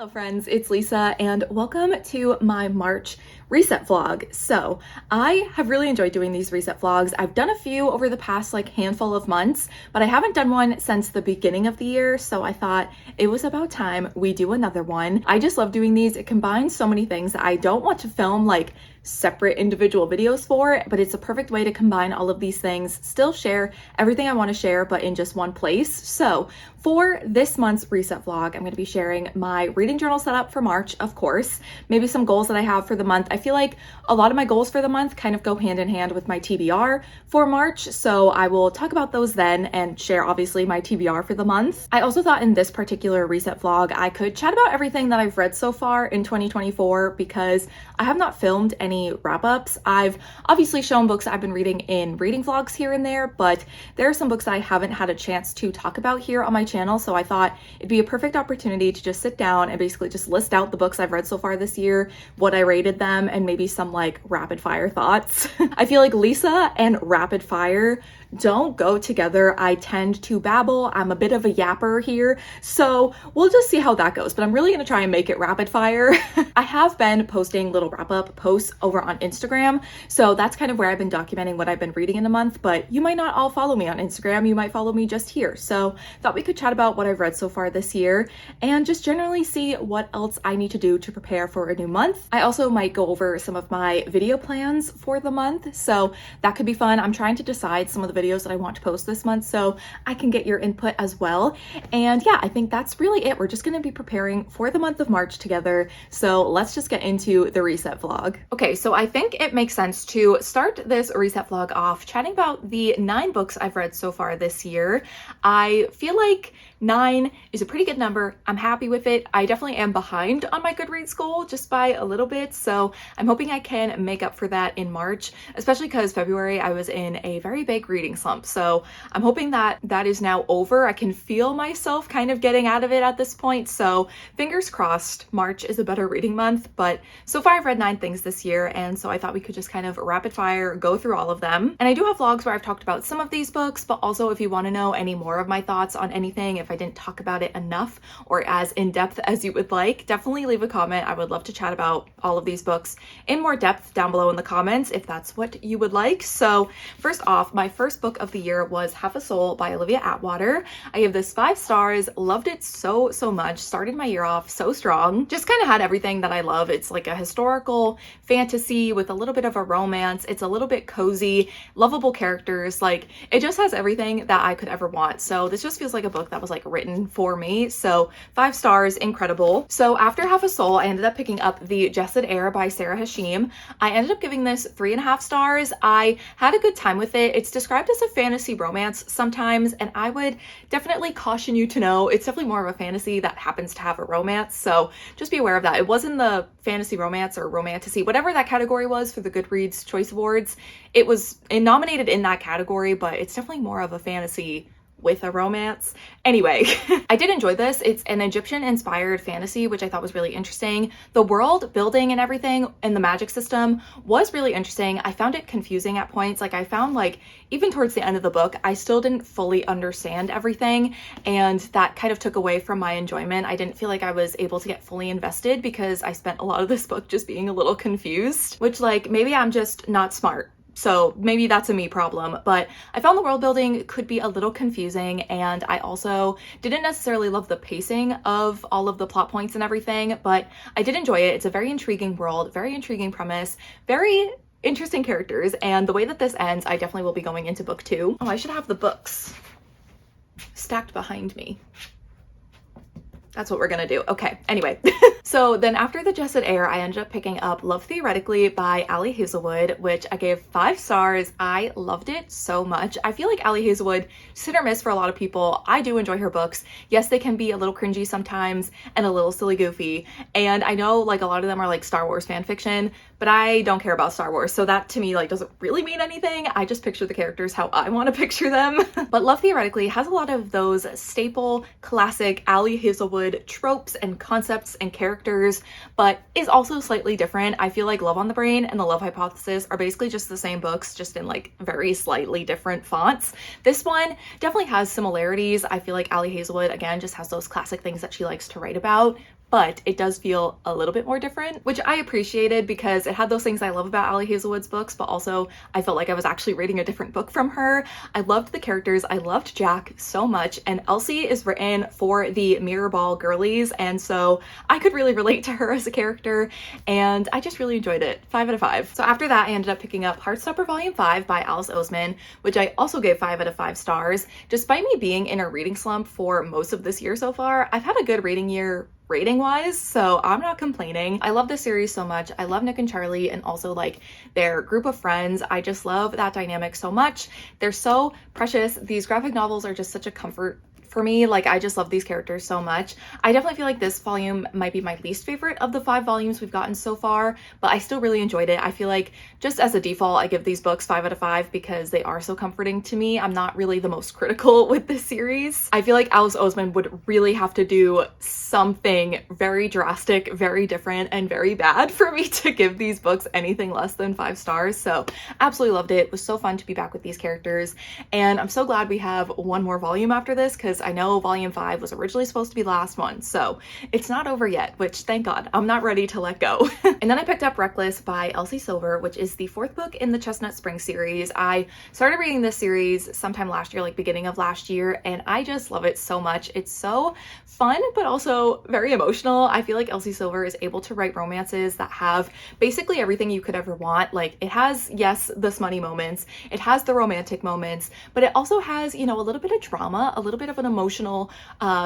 Hello friends, it's Lisa and welcome to my March reset vlog. So I have really enjoyed doing these reset vlogs. I've done a few over the past handful of months, but I haven't done one since the beginning of the year. So I thought it was about time we do another one. I just love doing these. It combines so many things that I don't want to film separate individual videos for, but it's a perfect way to combine all of these things, still share everything I want to share, but in just one place. So for this month's reset vlog, I'm going to be sharing my reading journal setup for March, of course, maybe some goals that I have for the month. I feel like a lot of my goals for the month kind of go hand in hand with my TBR for March, so I will talk about those then and share obviously my TBR for the month. I also thought in this particular reset vlog, I could chat about everything that I've read so far in 2024 because I have not filmed any wrap-ups. I've obviously shown books I've been reading in reading vlogs here and there, but there are some books that I haven't had a chance to talk about here on my channel, so I thought it'd be a perfect opportunity to just sit down and basically just list out the books I've read so far this year, what I rated them, and maybe some rapid fire thoughts. I feel like Lisa and rapid fire don't go together. I tend to babble. I'm a bit of a yapper here, so we'll just see how that goes, but I'm really gonna try and make it rapid fire. I have been posting little wrap-up posts over on Instagram, so that's kind of where I've been documenting what I've been reading in the month, but you might not all follow me on Instagram. You might follow me just here, so thought we could chat about what I've read so far this year and just generally see what else I need to do to prepare for a new month. I also might go over some of my video plans for the month, so that could be fun. I'm trying to decide some of the videos that I want to post this month so I can get your input as well. And yeah, I think that's really it. We're just going to be preparing for the month of March together. So let's just get into the reset vlog. Okay, so I think it makes sense to start this reset vlog off chatting about the 9 books I've read so far this year. I feel like 9 is a pretty good number. I'm happy with it. I definitely am behind on my Goodreads goal just by a little bit, so I'm hoping I can make up for that in March, especially because February I was in a very big reading slump. So I'm hoping that that is now over. I can feel myself kind of getting out of it at this point, so fingers crossed March is a better reading month. But so far I've read 9 things this year, and so I thought we could just kind of rapid fire go through all of them. And I do have vlogs where I've talked about some of these books, but also if you want to know any more of my thoughts on anything, if I didn't talk about it enough or as in depth as you would like, definitely leave a comment. I would love to chat about all of these books in more depth down below in the comments if that's what you would like. So first off, my first book of the year was Half a Soul by Olivia Atwater. I give this 5 stars, loved it so much, started my year off so strong, just kind of had everything that I love. It's like a historical fantasy with a little bit of a romance. It's a little bit cozy, lovable characters, it just has everything that I could ever want. So this just feels like a book that was written for me. So 5 stars, incredible. So after Half a Soul, I ended up picking up The Jessed Heir by Sarah Hashim. I ended up giving this 3.5 stars. I had a good time with it. It's described as a fantasy romance sometimes, and I would definitely caution you to know it's definitely more of a fantasy that happens to have a romance. So just be aware of that. It wasn't the fantasy romance or romantasy, whatever that category was for the Goodreads Choice Awards. It was nominated in that category, but it's definitely more of a fantasy with a romance. Anyway, I did enjoy this. It's an Egyptian-inspired fantasy, which I thought was really interesting. The world building and everything and the magic system was really interesting. I found it confusing at points. I found even towards the end of the book, I still didn't fully understand everything, and that kind of took away from my enjoyment. I didn't feel like I was able to get fully invested because I spent a lot of this book just being a little confused, which maybe I'm just not smart. So maybe that's a me problem, but I found the world building could be a little confusing, and I also didn't necessarily love the pacing of all of the plot points and everything, but I did enjoy it. It's a very intriguing world, very intriguing premise, very interesting characters, and the way that this ends, I definitely will be going into book 2. Oh, I should have the books stacked behind me. That's what we're gonna do. Okay, anyway. So then after The Jessed Heir, I ended up picking up Love Theoretically by Ali Hazelwood, which I gave 5 stars. I loved it so much. I feel like Ali Hazelwood, just hit or miss for a lot of people. I do enjoy her books. Yes, they can be a little cringy sometimes and a little silly goofy. And I know a lot of them are Star Wars fan fiction, but I don't care about Star Wars. So that to me doesn't really mean anything. I just picture the characters how I want to picture them. But Love Theoretically has a lot of those staple classic Ali Hazelwood tropes and concepts and characters, but is also slightly different. I feel like Love on the Brain and The Love Hypothesis are basically just the same books, just in very slightly different fonts. This one definitely has similarities. I feel like Ali Hazelwood, again, just has those classic things that she likes to write about, but it does feel a little bit more different, which I appreciated because it had those things I love about Ali Hazelwood's books, but also I felt like I was actually reading a different book from her. I loved the characters. I loved Jack so much, and Elsie is written for the Mirrorball girlies, and so I could really relate to her as a character, and I just really enjoyed it. 5 out of 5. So after that, I ended up picking up Heartstopper Volume 5 by Alice Oseman, which I also gave 5 out of 5 stars. Despite me being in a reading slump for most of this year so far, I've had a good reading year rating wise, so I'm not complaining. I love this series so much. I love Nick and Charlie and also like their group of friends. I just love that dynamic so much. They're so precious. These graphic novels are just such a comfort for me. Like, I just love these characters so much. I definitely feel like this volume might be my least favorite of the 5 volumes we've gotten so far, but I still really enjoyed it. I feel like just as a default, I give these books 5 out of 5 because they are so comforting to me. I'm not really the most critical with this series. I feel like Alice Oseman would really have to do something very drastic, very different, and very bad for me to give these books anything less than 5 stars. So absolutely loved it. It was so fun to be back with these characters, and I'm so glad we have one more volume after this because I know volume 5 was originally supposed to be the last one, so it's not over yet, which thank God. I'm not ready to let go. And then I picked up Reckless by Elsie Silver, which is the 4th book in the Chestnut Springs series. I started reading this series sometime last year, like beginning of last year, and I just love it so much. It's so fun, but also very emotional. I feel like Elsie Silver is able to write romances that have basically everything you could ever want. Like, it has, yes, the smutty moments, it has the romantic moments, but it also has, you know, a little bit of drama, a little bit of an emotional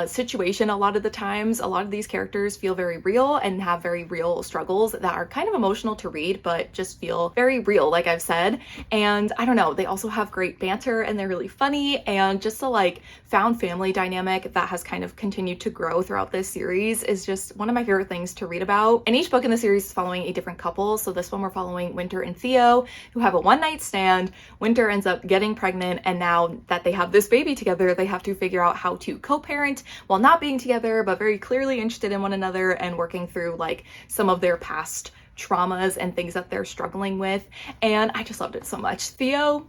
situation. A lot of the times, a lot of these characters feel very real and have very real struggles that are kind of emotional to read, but just feel very real, like I've said. And I don't know, they also have great banter and they're really funny, and just the like found family dynamic that has kind of continued to grow throughout this series is just one of my favorite things to read about. And each book in the series is following a different couple. So this one we're following Winter and Theo, who have a one-night stand. Winter ends up getting pregnant, and now that they have this baby together, they have to figure out how to co-parent while not being together, but very clearly interested in one another and working through like some of their past traumas and things that they're struggling with. And I just loved it so much. Theo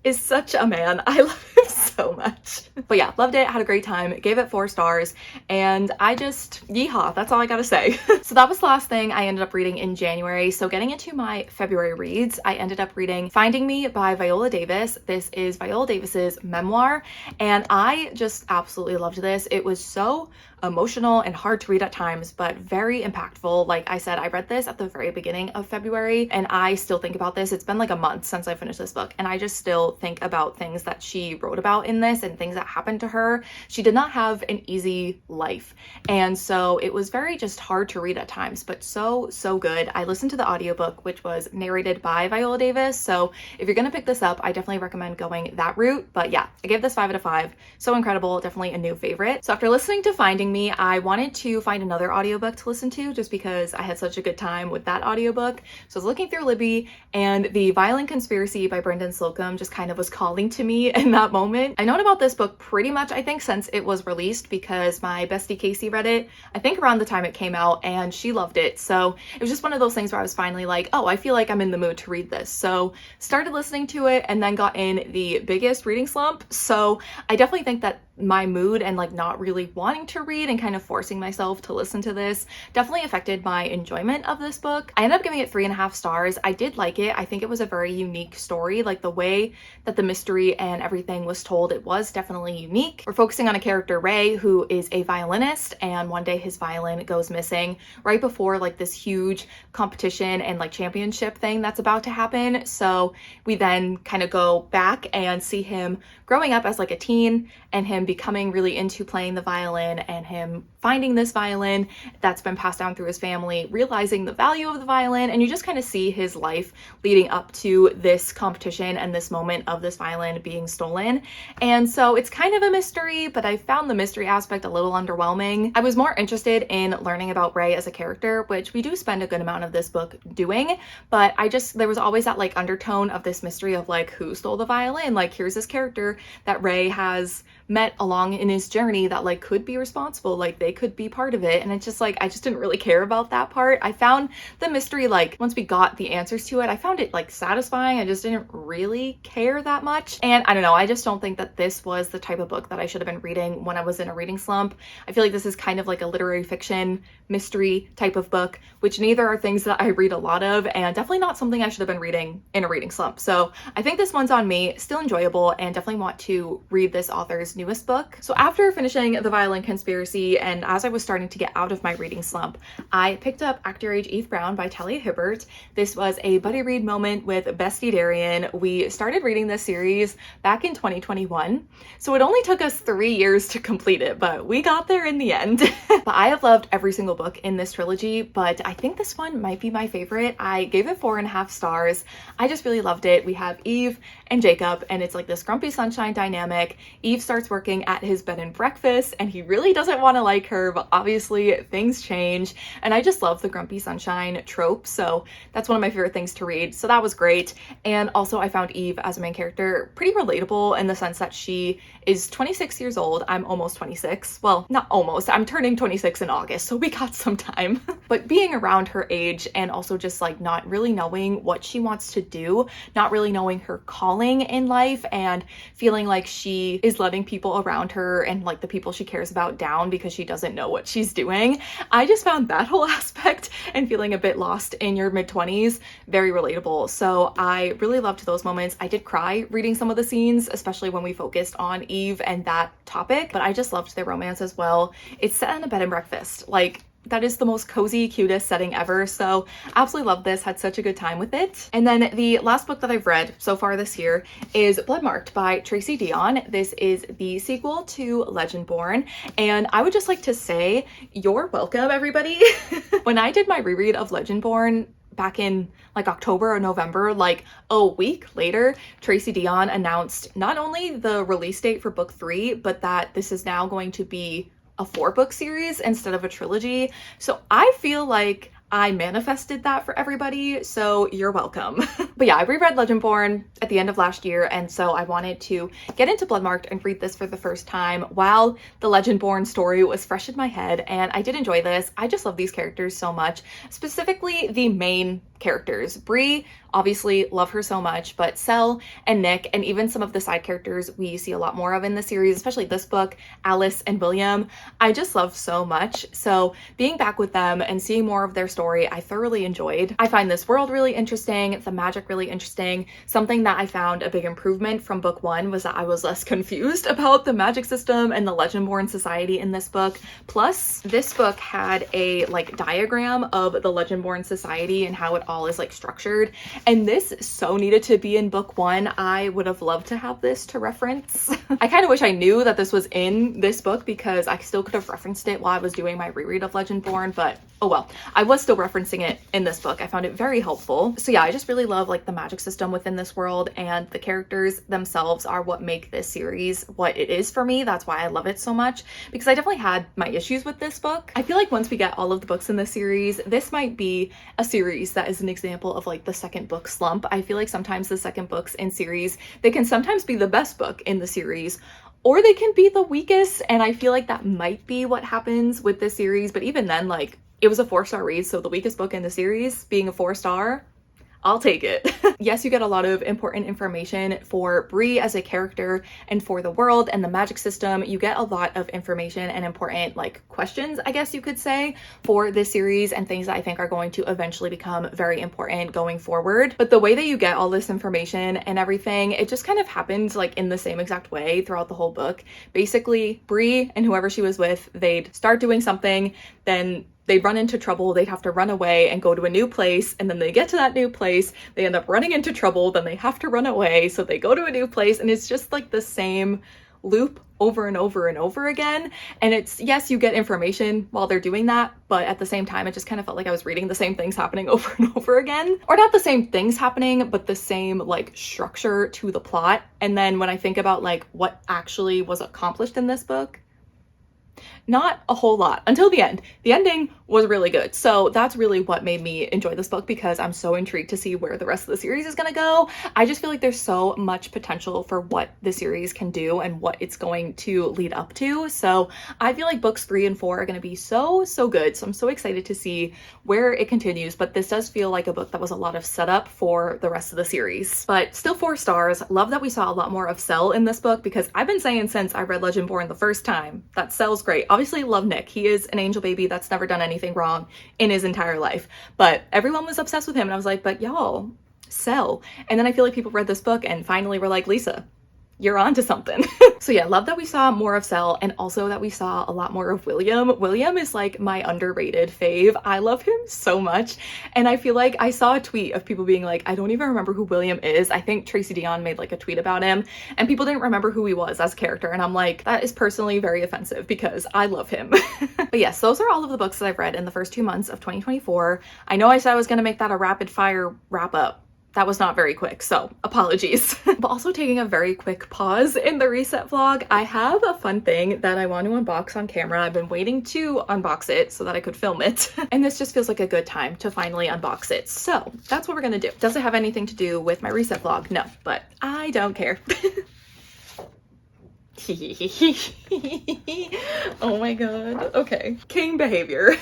is such a man. I love him so much. But yeah, loved it, had a great time, gave it 4 stars, and I just, yeehaw, that's all I gotta say. So that was the last thing I ended up reading in January. So getting into my February reads, I ended up reading Finding Me by Viola Davis. This is Viola Davis's memoir, and I just absolutely loved this. It was so emotional and hard to read at times, but very impactful. Like I said, I read this at the very beginning of February, and I still think about this. It's been like a month since I finished this book, and I just still think about things that she wrote about in this and things that happened to her. She did not have an easy life, and so it was very just hard to read at times, but so good. I listened to the audiobook, which was narrated by Viola Davis, so if you're gonna pick this up, I definitely recommend going that route. But yeah, I gave this 5 out of 5. So incredible, definitely a new favorite. So after listening to Finding Me, I wanted to find another audiobook to listen to just because I had such a good time with that audiobook. So I was looking through Libby, and The Violent Conspiracy by Brendan Slocum just kind of was calling to me in that moment. I known about this book pretty much, I think, since it was released because my bestie Casey read it, I think around the time it came out, and she loved it. So it was just one of those things where I was finally like, oh, I feel like I'm in the mood to read this. So started listening to it and then got in the biggest reading slump. So I definitely think that my mood and like not really wanting to read and kind of forcing myself to listen to this definitely affected my enjoyment of this book. I ended up giving it 3.5 stars. I did like it. I think it was a very unique story. Like the way that the mystery and everything was told, it was definitely unique. We're focusing on a character, Ray, who is a violinist, and one day his violin goes missing right before like this huge competition and like championship thing that's about to happen. So we then kind of go back and see him growing up as like a teen, and him becoming really into playing the violin, and him finding this violin that's been passed down through his family, realizing the value of the violin, and you just kind of see his life leading up to this competition and this moment of this violin being stolen. And so it's kind of a mystery, but I found the mystery aspect a little underwhelming. I was more interested in learning about Ray as a character, which we do spend a good amount of this book doing, but there was always that like undertone of this mystery of like, who stole the violin? Like, here's this character that Ray has met along in his journey that like could be responsible, like they could be part of it. And it's just like, I just didn't really care about that part. I found the mystery, like once we got the answers to it, I found it like satisfying. I just didn't really care that much. And I don't know, I just don't think that this was the type of book that I should have been reading when I was in a reading slump. I feel like this is kind of like a literary fiction mystery type of book, which neither are things that I read a lot of, and definitely not something I should have been reading in a reading slump. So I think this one's on me. Still enjoyable, and definitely want to read this author's newest book. So after finishing The Violin Conspiracy, and as I was starting to get out of my reading slump, I picked up Act Your Age Eve Brown by Talia Hibbert. This was a buddy read moment with Bestie Darian. We started reading this series back in 2021, so it only took us 3 years to complete it, but we got there in the end. But I have loved every single book in this trilogy, but I think this one might be my favorite. I gave it 4.5 stars. I just really loved it. We have Eve and Jacob, and it's like this grumpy sunshine dynamic. Eve starts working at his bed and breakfast, and he really doesn't want to like her, but obviously things change. And I just love the grumpy sunshine trope, so that's one of my favorite things to read. So that was great. And also I found Eve as a main character pretty relatable in the sense that she is 26 years old. I'm almost 26. Well, not almost. I'm turning 26 in August, so we got some time. But being around her age and also just like not really knowing what she wants to do, not really knowing her calling in life, and feeling like she is letting people around her and like the people she cares about down because she doesn't know what she's doing. I just found that whole aspect and feeling a bit lost in your mid-20s very relatable. So I really loved those moments. I did cry reading some of the scenes, especially when we focused on Eve and that topic, but I just loved their romance as well. It's set in a bed and breakfast. Like, that is the most cozy, cutest setting ever. So absolutely love this, had such a good time with it. And then the last book that I've read so far this year is Bloodmarked by Tracy Deonn. This is the sequel to Legendborn. And I would just like to say, you're welcome, everybody. When I did my reread of Legendborn back in like October or November, like a week later, Tracy Deonn announced not only the release date for book 3, but that this is now going to be a 4-book series instead of a trilogy. So I feel like I manifested that for everybody, so you're welcome. But yeah, I reread Legendborn at the end of last year, and so I wanted to get into Bloodmarked and read this for the first time while the Legendborn story was fresh in my head, and I did enjoy this. I just love these characters so much, specifically the main characters. Bree, obviously love her so much, but Sel and Nick, and even some of the side characters we see a lot more of in the series, especially this book, Alice and William, I just love so much. So being back with them and seeing more of their story, I thoroughly enjoyed. I find this world really interesting, the magic really interesting. Something that I found a big improvement from book 1 was that I was less confused about the magic system and the Legendborn society in this book. Plus, this book had a like diagram of the Legendborn society and how it all is like structured. And this so needed to be in book 1. I would have loved to have this to reference. I kind of wish I knew that this was in this book because I still could have referenced it while I was doing my reread of Legendborn, but oh well. I was still referencing it in this book. I found it very helpful. So yeah, I just really love like the magic system within this world, and the characters themselves are what make this series what it is for me. That's why I love it so much, because I definitely had my issues with this book. I feel like once we get all of the books in the series, this might be a series that is an example of like the second book slump. I feel like sometimes the second books in series, they can sometimes be the best book in the series, or they can be the weakest, and I feel like that might be what happens with this series. But even then, like, it was a 4-star read, so the weakest book in the series being a 4-star, I'll take it. Yes, you get a lot of important information for Bree as a character and for the world and the magic system. You get a lot of information and important like questions, I guess you could say, for this series, and things that I think are going to eventually become very important going forward. But the way that you get all this information and everything, it just kind of happens like in the same exact way throughout the whole book. Basically, Bree and whoever she was with, they'd start doing something, then they'd run into trouble, they'd have to run away and go to a new place, and then they get to that new place, they end up running into trouble, then they have to run away, so they go to a new place, and it's just like the same loop over and over and over again. And it's, yes, you get information while they're doing that, but at the same time, it just kind of felt like I was reading the same things happening over and over again. Or not the same things happening, but the same like structure to the plot. And then when I think about like what actually was accomplished in this book, not a whole lot until the end. The ending was really good. So that's really what made me enjoy this book, because I'm so intrigued to see where the rest of the series is gonna go. I just feel like there's so much potential for what the series can do and what it's going to lead up to. So I feel like books 3 and 4 are gonna be so good. So I'm so excited to see where it continues. But this does feel like a book that was a lot of setup for the rest of the series. But still 4 stars. Love that we saw a lot more of Sel in this book, because I've been saying since I read Legendborn the first time that Sel's great. Obviously love Nick. He is an angel baby that's never done anything wrong in his entire life. But everyone was obsessed with him, and I was like, but y'all, Sel. And then I feel like people read this book and finally were like, Lisa, you're on to something. So yeah, love that we saw more of Sel, and also that we saw a lot more of William. William is like my underrated fave. I love him so much. And I feel like I saw a tweet of people being like, I don't even remember who William is. I think Tracy Dion made like a tweet about him, and people didn't remember who he was as a character. And I'm like, that is personally very offensive, because I love him. But yes, those are all of the books that I've read in the first 2 months of 2024. I know I said I was gonna make that a rapid fire wrap up. That was not very quick, so apologies. But also taking a very quick pause in the reset vlog, I have a fun thing that I want to unbox on camera. I've been waiting to unbox it so that I could film it. And this just feels like a good time to finally unbox it. So that's what we're gonna do. Does it have anything to do with my reset vlog? No, but I don't care. Oh my god. Okay. King behavior.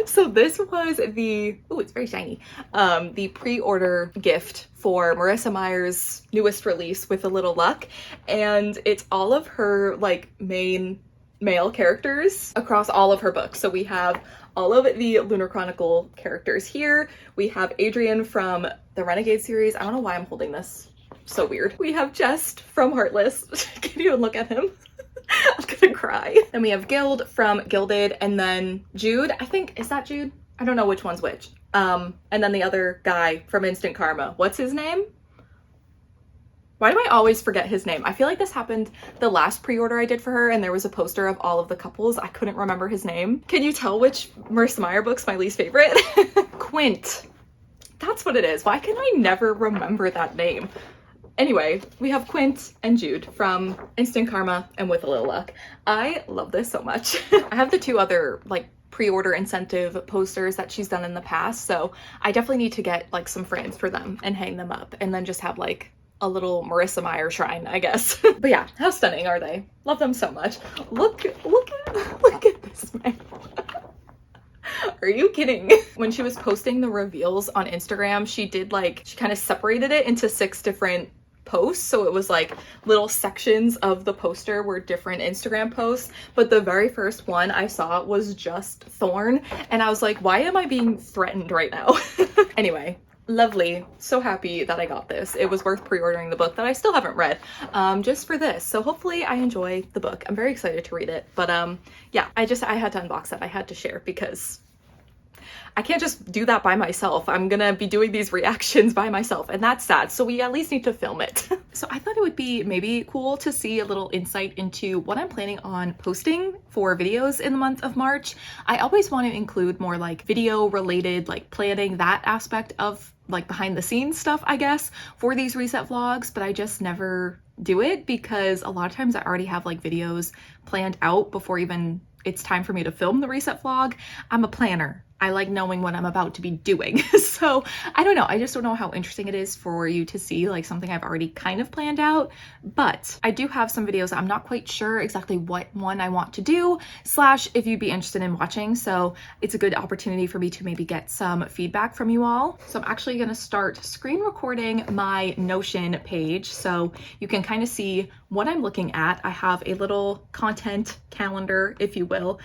So this was the, oh, it's very shiny, the pre-order gift for Marissa Meyer's newest release, With a Little Luck. And it's all of her like main male characters across all of her books. So we have all of the Lunar Chronicle characters here. We have Adrian from the Renegade series. I don't know why I'm holding this. So weird. We have Jest from Heartless. Can't even look at him. I'm gonna cry. Then we have Guild from Gilded, and then Jude, I think, is that Jude? I don't know which one's which. And then the other guy from Instant Karma. What's his name? Why do I always forget his name? I feel like this happened the last pre-order I did for her, and there was a poster of all of the couples. I couldn't remember his name. Can you tell which Marissa Meyer book's my least favorite? Quint. That's what it is. Why can I never remember that name? Anyway, we have Quint and Jude from Instant Karma and With a Little Luck. I love this so much. I have the 2 other like pre-order incentive posters that she's done in the past, so I definitely need to get like some frames for them and hang them up, and then just have like a little Marissa Meyer shrine, I guess. But yeah, how stunning are they? Love them so much. Look at this man. Are you kidding? When she was posting the reveals on Instagram, she kind of separated it into 6 different posts, so it was like little sections of the poster were different Instagram posts, but the very first one I saw was just Thorn, and I was like, why am I being threatened right now? Anyway, lovely. So happy that I got this. It was worth pre-ordering the book that I still haven't read, just for this. So hopefully I enjoy the book. I'm very excited to read it. But yeah, I had to unbox it. I had to share, because I can't just do that by myself. I'm gonna be doing these reactions by myself, and that's sad. So we at least need to film it. So I thought it would be maybe cool to see a little insight into what I'm planning on posting for videos in the month of March. I always want to include more like video related, like planning, that aspect of like behind the scenes stuff, I guess, for these reset vlogs, but I just never do it, because a lot of times I already have like videos planned out before even it's time for me to film the reset vlog. I'm a planner. I like knowing what I'm about to be doing. So I don't know. I just don't know how interesting it is for you to see like something I've already kind of planned out. But I do have some videos that I'm not quite sure exactly what one I want to do, / if you'd be interested in watching. So it's a good opportunity for me to maybe get some feedback from you all. So I'm actually going to start screen recording my Notion page so you can kind of see what I'm looking at. I have a little content calendar, if you will.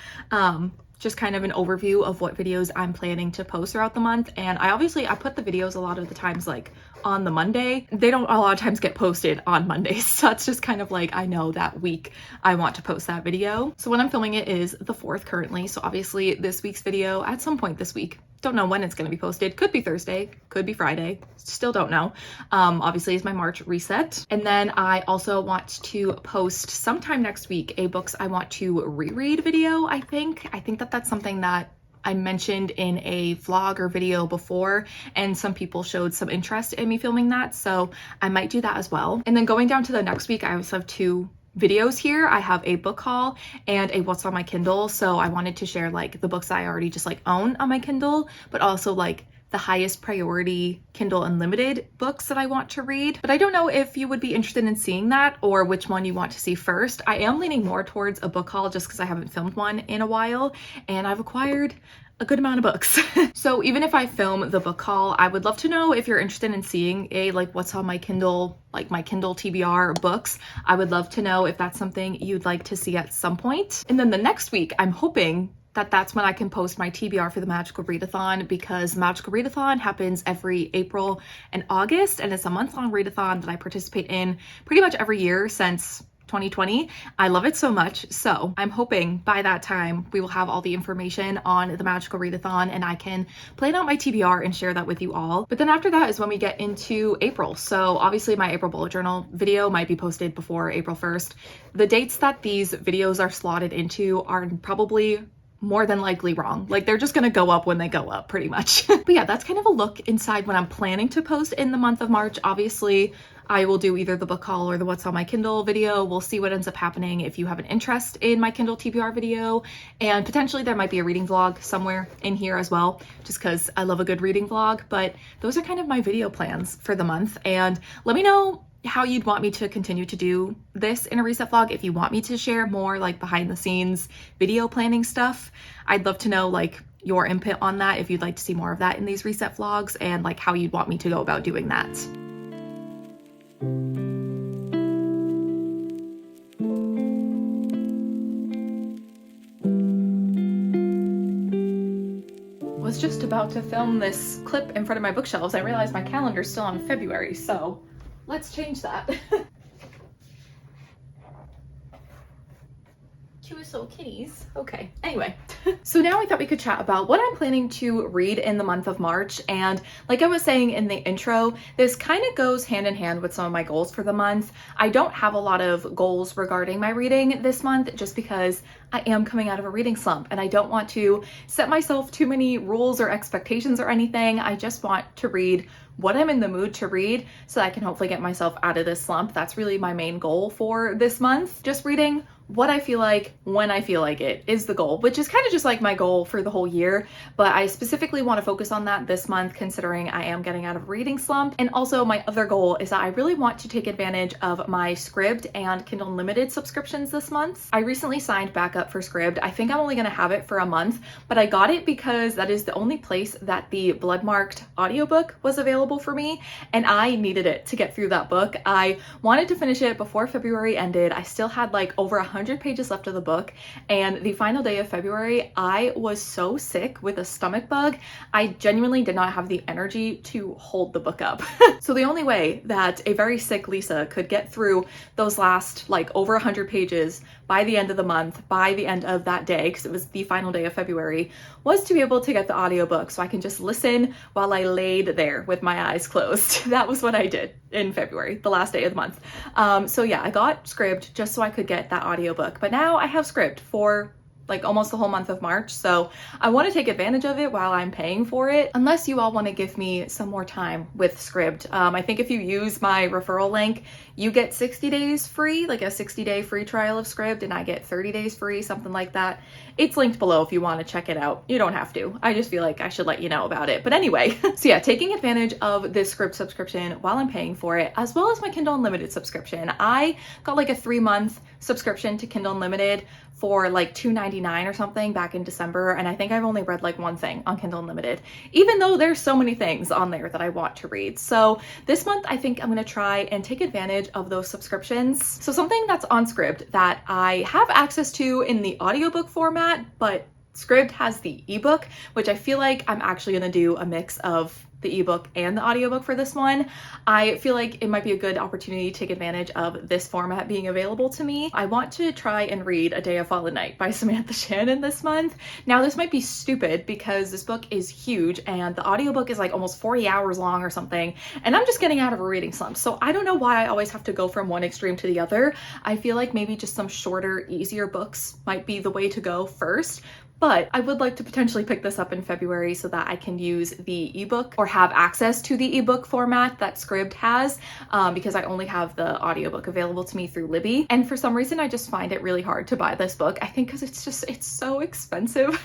Just kind of an overview of what videos I'm planning to post throughout the month. And I put the videos a lot of the times like on the Monday. They don't a lot of times get posted on Mondays. So that's just kind of like, I know that week I want to post that video. So when I'm filming it is the 4th currently. So obviously this week's video at some point this week. Don't know when it's going to be posted. Could be Thursday, could be Friday. Still don't know. Obviously, it's my March reset. And then I also want to post sometime next week a books I want to reread video, I think. I think that that's something that I mentioned in a vlog or video before, and some people showed some interest in me filming that. So I might do that as well. And then going down to the next week, I also have 2 videos here. I have a book haul and a what's on my Kindle. So I wanted to share like the books I already just like own on my Kindle, but also like the highest priority Kindle Unlimited books that I want to read. But I don't know if you would be interested in seeing that or which one you want to see first. I am leaning more towards a book haul just because I haven't filmed one in a while and I've acquired a good amount of books. So even if I film the book haul, I would love to know if you're interested in seeing a like what's on my Kindle, like my Kindle TBR books. I would love to know if that's something you'd like to see at some point. And then the next week, I'm hoping that that's when I can post my TBR for the Magical Readathon, because the Magical Readathon happens every April and August, and it's a month-long readathon that I participate in pretty much every year since 2020. I love it so much. So I'm hoping by that time we will have all the information on the Magical Readathon and I can plan out my TBR and share that with you all. But then after that is when we get into April. So obviously my April bullet journal video might be posted before April 1st. The dates that these videos are slotted into are probably more than likely wrong. Like they're just gonna go up when they go up pretty much. But yeah, that's kind of a look inside what I'm planning to post in the month of March. Obviously, I will do either the book haul or the what's on my Kindle video. We'll see what ends up happening if you have an interest in my Kindle TBR video, and potentially there might be a reading vlog somewhere in here as well, just because I love a good reading vlog. But those are kind of my video plans for the month, and let me know how you'd want me to continue to do this in a reset vlog. If you want me to share more like behind the scenes video planning stuff, I'd love to know like your input on that, if you'd like to see more of that in these reset vlogs, and like how you'd want me to go about doing that. Was just about to film this clip in front of my bookshelves. I realized my calendar's still on February, so let's change that. Cute little kitties. Okay, anyway. So now I thought we could chat about what I'm planning to read in the month of March. And like I was saying in the intro, this kind of goes hand in hand with some of my goals for the month. I don't have a lot of goals regarding my reading this month just because I am coming out of a reading slump and I don't want to set myself too many rules or expectations or anything. I just want to read what I'm in the mood to read so that I can hopefully get myself out of this slump. That's really my main goal for this month. Just reading what I feel like when I feel like it is the goal, which is kind of just like my goal for the whole year. But I specifically want to focus on that this month, considering I am getting out of a reading slump. And also my other goal is that I really want to take advantage of my Scribd and Kindle Unlimited subscriptions this month. I recently signed back up for Scribd. I think I'm only going to have it for a month, but I got it because that is the only place that the Bloodmarked audiobook was available for me, and I needed it to get through that book. I wanted to finish it before February ended. I still had like over 100 pages left of the book, and the final day of February, I was so sick with a stomach bug. I genuinely did not have the energy to hold the book up. So the only way that a very sick Lisa could get through those last like over 100 pages by the end of the month, by the end of that day, because it was the final day of February, was to be able to get the audiobook so I can just listen while I laid there with my eyes closed. That was what I did in February, the last day of the month. So yeah, I got Scribd just so I could get that audiobook, but now I have Scribd for like almost the whole month of March. So I want to take advantage of it while I'm paying for it, unless you all want to give me some more time with Scribd. I think if you use my referral link, you get 60 days free, like a 60-day free trial of Scribd, and I get 30 days free, something like that. It's linked below if you want to check it out. You don't have to. I just feel like I should let you know about it. But anyway, so yeah, taking advantage of this Scribd subscription while I'm paying for it, as well as my Kindle Unlimited subscription. I got like a 3-month subscription to Kindle Unlimited for like $2.99 or something back in December, and I think I've only read like one thing on Kindle Unlimited, even though there's so many things on there that I want to read. So this month I think I'm going to try and take advantage of those subscriptions. So something that's on Scribd that I have access to in the audiobook format, but Scribd has the ebook, which I feel like I'm actually going to do a mix of the ebook and the audiobook for this one. I feel like it might be a good opportunity to take advantage of this format being available to me. I want to try and read A Day of Fallen Night by Samantha Shannon this month. Now this might be stupid because this book is huge and the audiobook is like almost 40 hours long or something, and I'm just getting out of a reading slump. So I don't know why I always have to go from one extreme to the other. I feel like maybe just some shorter, easier books might be the way to go first. but I would like to potentially pick this up in February so that I can use the ebook or have access to the ebook format that Scribd has, because I only have the audiobook available to me through Libby. And for some reason, I just find it really hard to buy this book. I think because it's so expensive.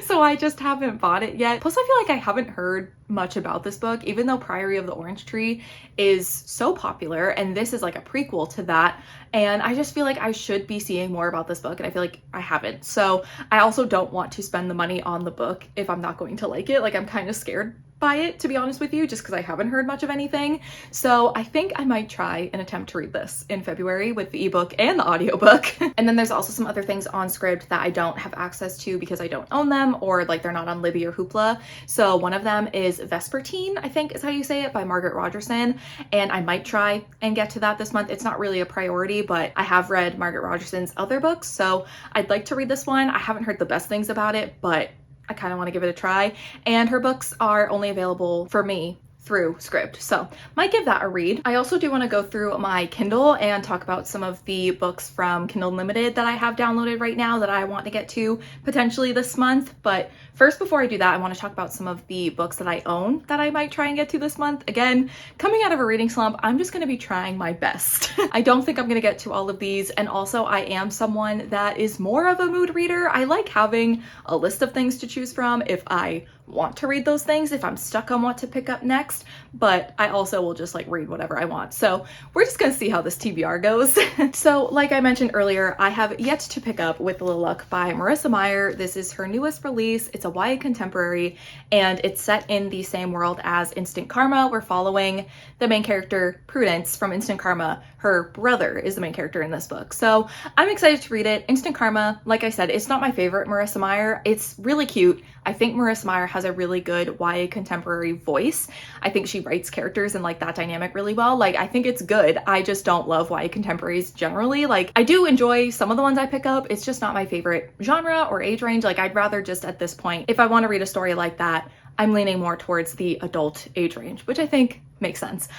So I just haven't bought it yet. Plus I feel like I haven't heard much about this book, even though Priory of the Orange Tree is so popular and this is like a prequel to that. And I just feel like I should be seeing more about this book, and I feel like I haven't. So I also don't want to spend the money on the book if I'm not going to like it. Like, I'm kind of scared by it, to be honest with you, just because I haven't heard much of anything. So I think I might try and attempt to read this in February with the ebook and the audiobook. And then there's also some other things on Scribd that I don't have access to because I don't own them, or like they're not on Libby or Hoopla. So one of them is Vespertine, I think is how you say it, by Margaret Rogerson. And I might try and get to that this month. It's not really a priority, but I have read Margaret Rogerson's other books, so I'd like to read this one. I haven't heard the best things about it, but I kind of want to give it a try. And her books are only available for me through Scribd, so might give that a read. I also do want to go through my Kindle and talk about some of the books from Kindle Unlimited that I have downloaded right now that I want to get to potentially this month. But first, before I do that, I want to talk about some of the books that I own that I might try and get to this month. Again, coming out of a reading slump, I'm just going to be trying my best. I don't think I'm going to get to all of these, and also I am someone that is more of a mood reader. I like having a list of things to choose from if I want to read those things, if I'm stuck on what to pick up next, but I also will just like read whatever I want. So we're just gonna see how this TBR goes. So like I mentioned earlier, I have yet to pick up With a Little Luck by Marissa Meyer. This is her newest release. It's a YA contemporary, and it's set in the same world as Instant Karma. We're following the main character, Prudence, from Instant Karma. Her brother is the main character in this book. So I'm excited to read it. Instant Karma, like I said, it's not my favorite Marissa Meyer. It's really cute. I think Marissa Meyer has a really good YA contemporary voice. I think she writes characters and like that dynamic really well. Like, I think it's good. I just don't love YA contemporaries generally. Like, I do enjoy some of the ones I pick up. It's just not my favorite genre or age range. Like, I'd rather just at this point, if I want to read a story like that, I'm leaning more towards the adult age range, which I think makes sense.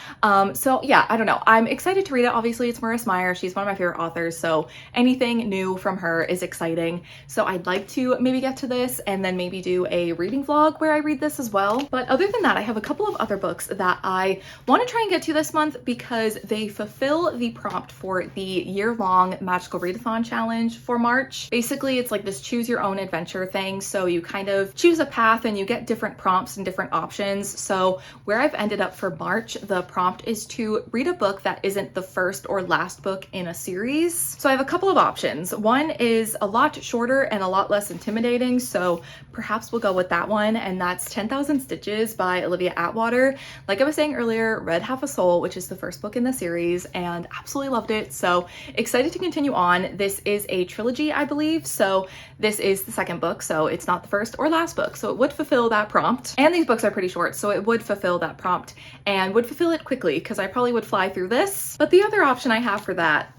So yeah, I don't know. I'm excited to read it. Obviously, it's Marissa Meyer. She's one of my favorite authors, so anything new from her is exciting. So I'd like to maybe get to this and then maybe do a reading vlog where I read this as well. But other than that, I have a couple of other books that I want to try and get to this month because they fulfill the prompt for the year-long Magical Readathon challenge for March. Basically, it's like this choose your own adventure thing. So you kind of choose a path and you get different prompts and different options. So where I've ended up for March, the prompt is to read a book that isn't the first or last book in a series. So I have a couple of options. One is a lot shorter and a lot less intimidating, so perhaps we'll go with that one, and that's 10,000 Stitches by Olivia Atwater. Like I was saying earlier, read Half a Soul, which is the first book in the series, and absolutely loved it, so excited to continue on. This is a trilogy, I believe, so this is the second book, so it's not the first or last book, so it would fulfill that prompt. And these books are pretty short, so it would fulfill that prompt and would fulfill it quickly because I probably would fly through this. But the other option I have for that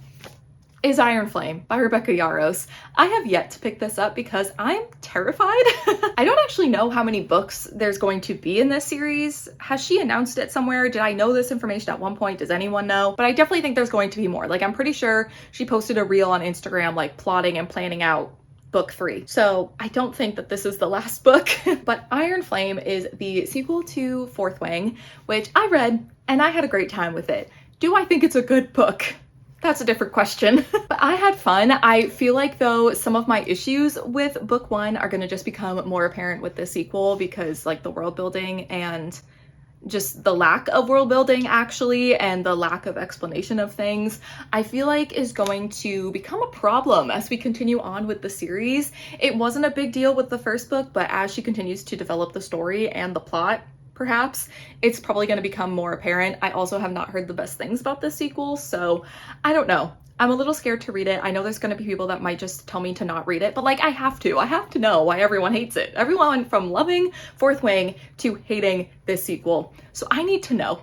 is Iron Flame by Rebecca Yarros. I have yet to pick this up because I'm terrified. I don't actually know how many books there's going to be in this series. Has she announced it somewhere? Did I know this information at one point? Does anyone know? But I definitely think there's going to be more. Like, I'm pretty sure she posted a reel on Instagram like plotting and planning out book 3. So I don't think that this is the last book, but Iron Flame is the sequel to Fourth Wing, which I read and I had a great time with it. Do I think it's a good book? That's a different question. But I had fun. I feel like though some of my issues with book 1 are gonna just become more apparent with the sequel because like the world building and just the lack of world building actually and the lack of explanation of things, I feel like is going to become a problem as we continue on with the series. It wasn't a big deal with the first book, but as she continues to develop the story and the plot, perhaps, it's probably going to become more apparent. I also have not heard the best things about this sequel, so I don't know. I'm a little scared to read it. I know there's going to be people that might just tell me to not read it, but like I have to know why everyone hates it. Everyone from loving Fourth Wing to hating this sequel. So I need to know.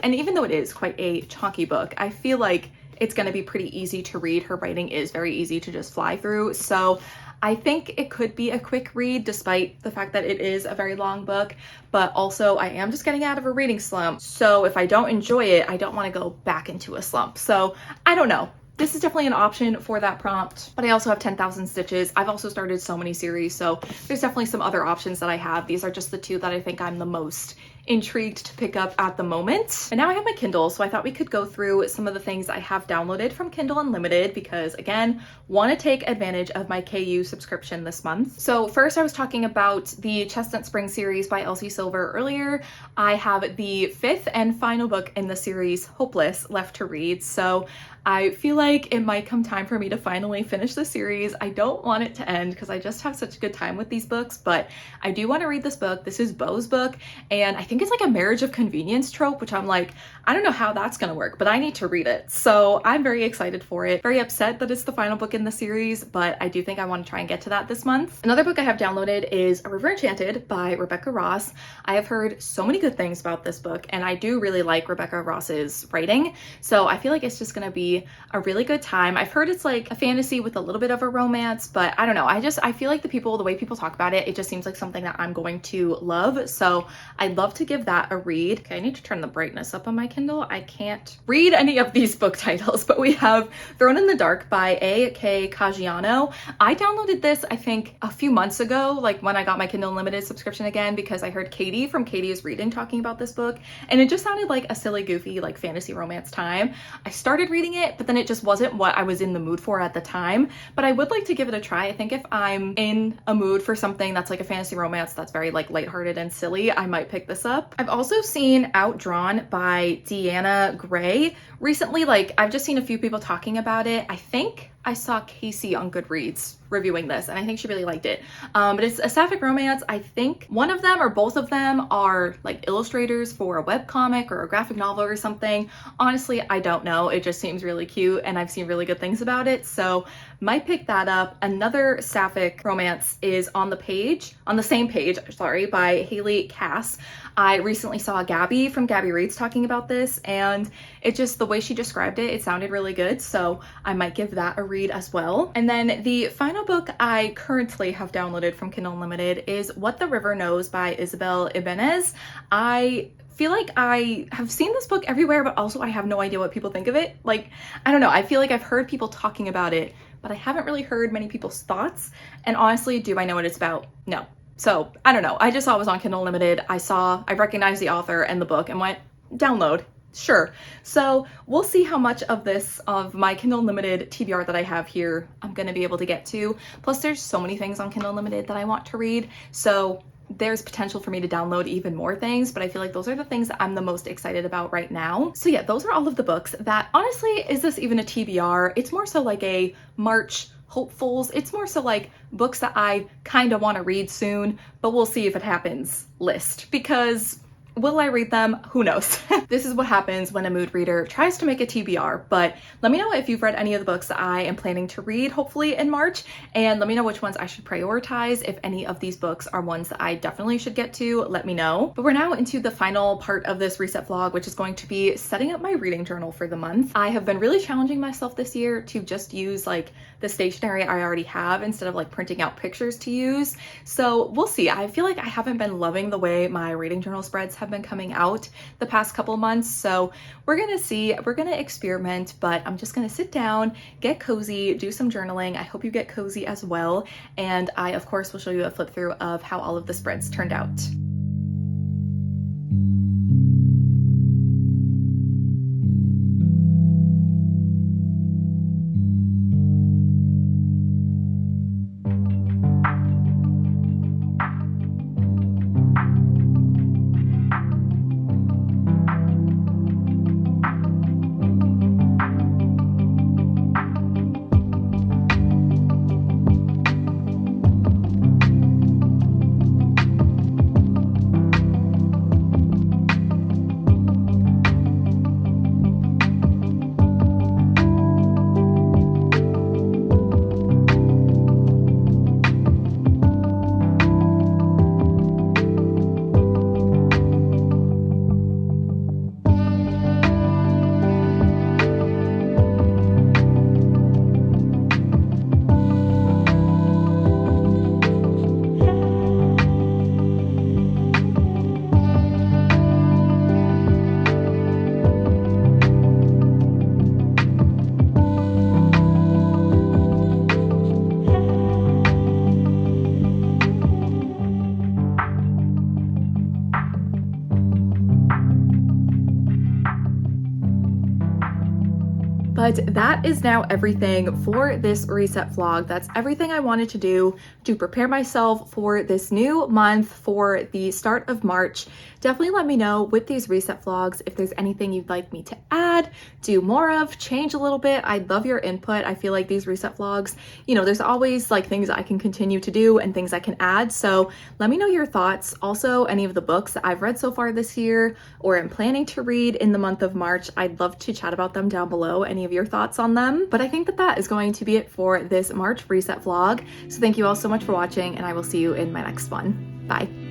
And even though it is quite a chunky book, I feel like it's going to be pretty easy to read. Her writing is very easy to just fly through. So I think it could be a quick read despite the fact that it is a very long book, but also I am just getting out of a reading slump. So if I don't enjoy it, I don't want to go back into a slump. So I don't know. this is definitely an option for that prompt, but I also have 10,000 Stitches. I've also started so many series, so there's definitely some other options that I have. These are just the two that I think I'm the most intrigued to pick up at the moment. And now I have my Kindle, so I thought we could go through some of the things I have downloaded from Kindle Unlimited because, again, want to take advantage of my KU subscription this month. So first I was talking about the Chestnut Spring series by Elsie Silver earlier. I have the 5th and final book in the series, Hopeless, left to read. So I feel like it might come time for me to finally finish the series. I don't want it to end because I just have such a good time with these books, but I do want to read this book. This is Beau's book, and I think it's like a marriage of convenience trope, which I'm like, I don't know how that's gonna work, but I need to read it. So I'm very excited for it. Very upset that it's the final book in the series, but I do think I want to try and get to that this month. Another book I have downloaded is A River Enchanted by Rebecca Ross. I have heard so many good things about this book, and I do really like Rebecca Ross's writing, so I feel like it's just gonna be a really good time. I've heard it's like a fantasy with a little bit of a romance, but I don't know. I feel like the way people talk about it, it just seems like something that I'm going to love. So I'd love to give that a read. Okay, I need to turn the brightness up on my Kindle. I can't read any of these book titles, but we have Thrown in the Dark by A.K. Caggiano. I downloaded this, I think, a few months ago, like when I got my Kindle Unlimited subscription again, because I heard Katie from Katie is Reading talking about this book, and it just sounded like a silly, goofy, like fantasy romance time. I started reading it, but then it just wasn't what I was in the mood for at the time, but I would like to give it a try. I think if I'm in a mood for something that's like a fantasy romance that's very like lighthearted and silly, I might pick this up. I've also seen Outdrawn by Deanna Gray recently. Like, I've just seen a few people talking about it. I think I saw Casey on Goodreads reviewing this, and I think she really liked it. But it's a sapphic romance. I think one of them or both of them are like illustrators for a webcomic or a graphic novel or something. Honestly, I don't know. It just seems really cute, and I've seen really good things about it, so might pick that up. Another sapphic romance is On the Same Page, sorry, by Haley Cass. I recently saw Gabby from Gabby Reads talking about this, and it just, the way she described it, it sounded really good, so I might give that a read as well. And then the final book I currently have downloaded from Kindle Unlimited is What the River Knows by Isabel Ibanez. I feel like I have seen this book everywhere, but also I have no idea what people think of it. Like, I don't know, I feel like I've heard people talking about it, but I haven't really heard many people's thoughts. And honestly, do I know what it's about? No. So I don't know. I just saw it was on Kindle Unlimited. I recognized the author and the book and went, download. Sure. So we'll see how much of my Kindle Unlimited TBR that I have here I'm going to be able to get to. Plus there's so many things on Kindle Unlimited that I want to read. So there's potential for me to download even more things, but I feel like those are the things that I'm the most excited about right now. So yeah, those are all of the books that, honestly, is this even a TBR? It's more so like a March hopefuls. It's more so like books that I kind of want to read soon, but we'll see if it happens list, because will I read them? Who knows? This is what happens when a mood reader tries to make a TBR, but let me know if you've read any of the books that I am planning to read, hopefully in March, and let me know which ones I should prioritize. If any of these books are ones that I definitely should get to, let me know. But we're now into the final part of this reset vlog, which is going to be setting up my reading journal for the month. I have been really challenging myself this year to just use like the stationery I already have instead of like printing out pictures to use. So we'll see. I feel like I haven't been loving the way my reading journal spreads have been coming out the past couple months. So we're gonna see, we're gonna experiment, but I'm just gonna sit down, get cozy, do some journaling. I hope you get cozy as well. And I, of course, will show you a flip through of how all of the spreads turned out. But that is now everything for this reset vlog. That's everything I wanted to do to prepare myself for this new month, for the start of March. Definitely let me know with these reset vlogs if there's anything you'd like me to add, do more of, change a little bit. I'd love your input. I feel like these reset vlogs, there's always like things I can continue to do and things I can add. So let me know your thoughts. Also, any of the books that I've read so far this year or am planning to read in the month of March, I'd love to chat about them down below, any of your thoughts on them. But I think that is going to be it for this March reset vlog. So thank you all so much for watching, and I will see you in my next one. Bye.